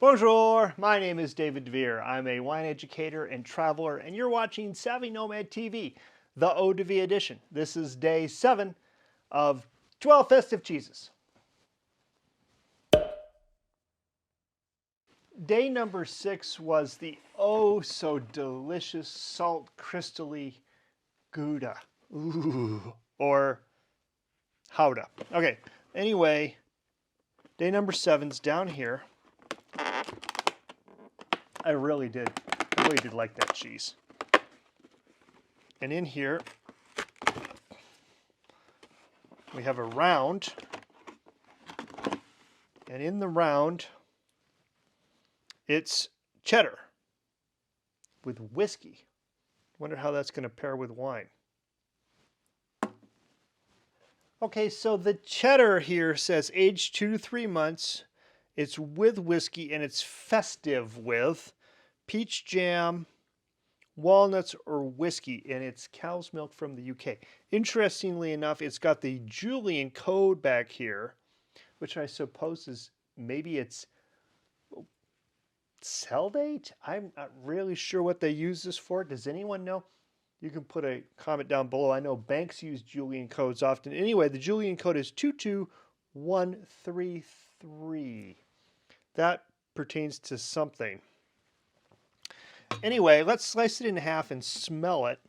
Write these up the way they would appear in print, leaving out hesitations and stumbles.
Bonjour, my name is David DeVere. I'm a wine educator and traveler, and you're watching Savvy Nomad TV, the Eau de Vie edition. This is day 7 of 12 festive cheeses. Day number 6 was the oh so delicious salt crystally Gouda. Ooh, or Howda. Okay, anyway, day number 7's down here. I really did like that cheese. And in here, we have a round. And in the round, it's cheddar with whiskey. Wonder how that's going to pair with wine. Okay, so the cheddar here says aged 2 to 3 months. It's with whiskey and it's festive with peach jam, walnuts, or whiskey, and it's cow's milk from the UK. Interestingly enough, it's got the Julian code back here, which I suppose is maybe it's sell date? I'm not really sure what they use this for. Does anyone know? You can put a comment down below. I know banks use Julian codes often. Anyway, the Julian code is 22133. That pertains to something. Anyway, let's slice it in half and smell it.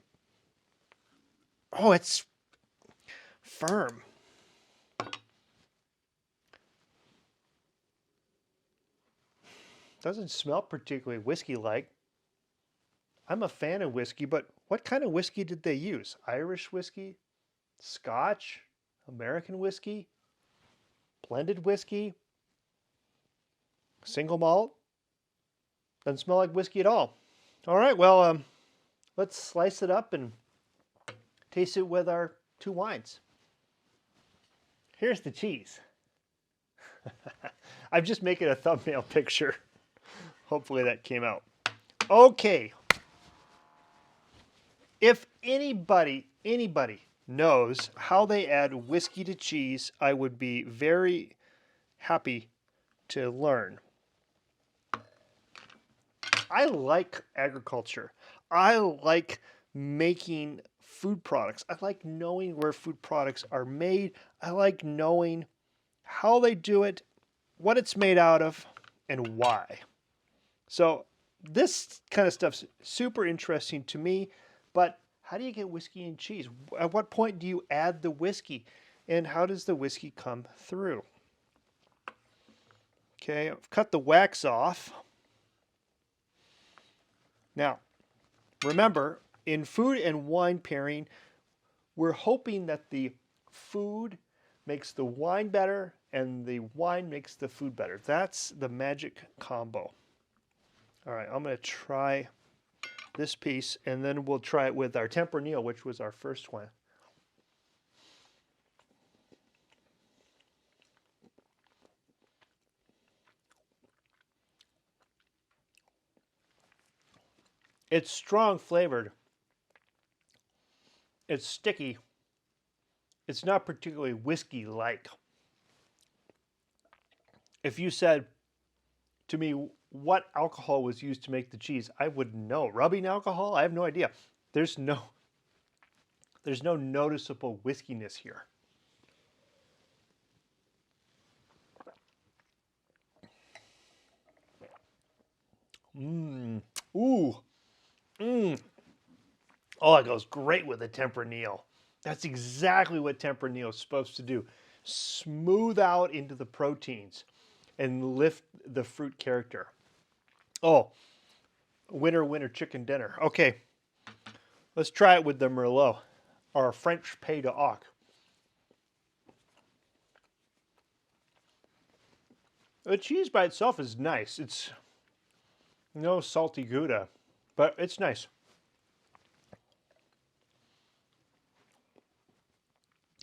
Oh, it's firm. Doesn't smell particularly whiskey-like. I'm a fan of whiskey, but what kind of whiskey did they use? Irish whiskey? Scotch? American whiskey? Blended whiskey? Single malt? Doesn't smell like whiskey at all. All right, well, let's slice it up and taste it with our 2 wines. Here's the cheese. I'm just making a thumbnail picture. Hopefully that came out. Okay. If anybody knows how they add whiskey to cheese, I would be very happy to learn. I like agriculture. I like making food products. I like knowing where food products are made. I like knowing how they do it, what it's made out of, and why. So this kind of stuff's super interesting to me, but how do you get whiskey and cheese? At what point do you add the whiskey? And how does the whiskey come through? Okay, I've cut the wax off. Now, remember, in food and wine pairing, we're hoping that the food makes the wine better and the wine makes the food better. That's the magic combo. All right, I'm going to try this piece, and then we'll try it with our Tempranillo, which was our first one. It's strong flavored. It's sticky. It's not particularly whiskey-like. If you said to me what alcohol was used to make the cheese, I wouldn't know. Rubbing alcohol? I have no idea. There's no noticeable whiskiness here. Mmm. Ooh. Mmm. Oh, it goes great with a Tempranillo. That's exactly what Tempranillo is supposed to do. Smooth out into the proteins and lift the fruit character. Oh, winner, winner, chicken dinner. Okay, let's try it with the Merlot, or French Pays d'Oc. The cheese by itself is nice. It's no salty Gouda, but it's nice.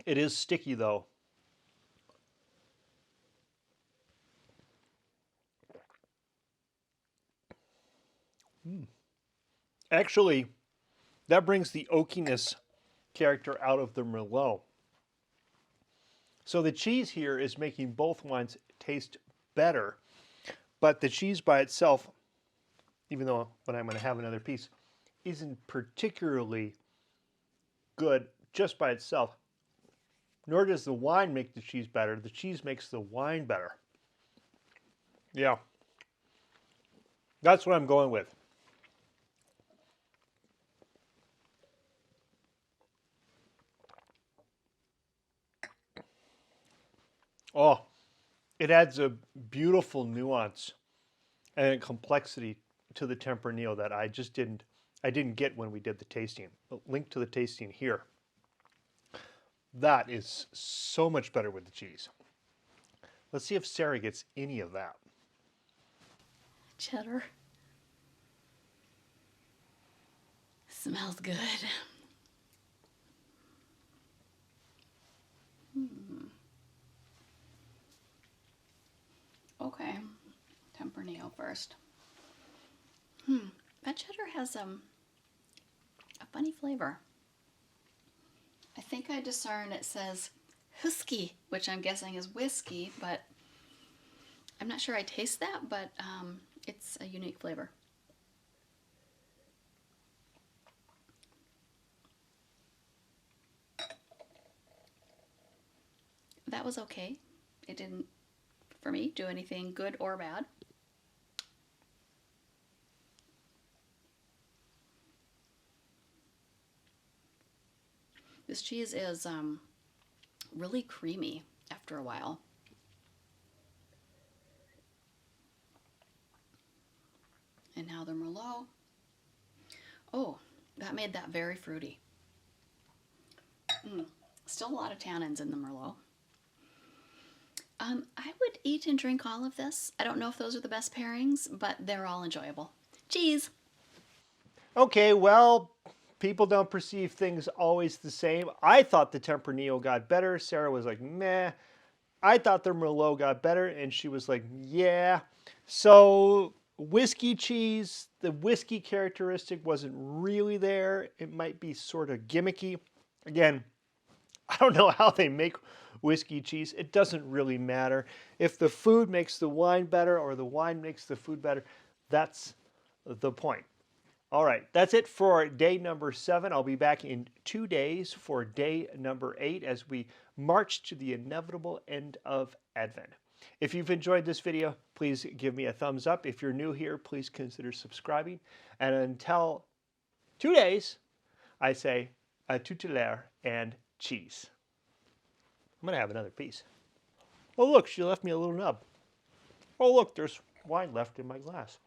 It is sticky though. Actually, that brings the oakiness character out of the Merlot. So the cheese here is making both wines taste better. But the cheese by itself, even though when I'm going to have another piece, isn't particularly good just by itself. Nor does the wine make the cheese better. The cheese makes the wine better. Yeah. That's what I'm going with. Oh, it adds a beautiful nuance and a complexity to the Tempranillo that I didn't get when we did the tasting. Link to the tasting here. That is so much better with the cheese. Let's see if Sarah gets any of that. Cheddar. Smells good. Okay, Tempranillo first. That cheddar has a funny flavor. I think I discern it says husky, which I'm guessing is whiskey, but I'm not sure I taste that, but it's a unique flavor. That was okay. It didn't, for me, do anything good or bad. This cheese is really creamy after a while. And now the Merlot. Oh, that made that very fruity. Still a lot of tannins in the Merlot. I would eat and drink all of this. I don't know if those are the best pairings, but they're all enjoyable. Cheese! Okay, well, people don't perceive things always the same. I thought the Tempranillo got better. Sarah was like, meh. I thought the Merlot got better, and she was like, yeah. So whiskey cheese, the whiskey characteristic wasn't really there. It might be sort of gimmicky. Again, I don't know how they make whiskey cheese. It doesn't really matter. If the food makes the wine better or the wine makes the food better, that's the point. All right, that's it for day number 7. I'll be back in 2 days for day number 8 as we march to the inevitable end of Advent. If you've enjoyed this video, please give me a thumbs up. If you're new here, please consider subscribing. And until 2 days, I say a tutelare and cheese. I'm going to have another piece. Oh, look, she left me a little nub. Oh, look, there's wine left in my glass.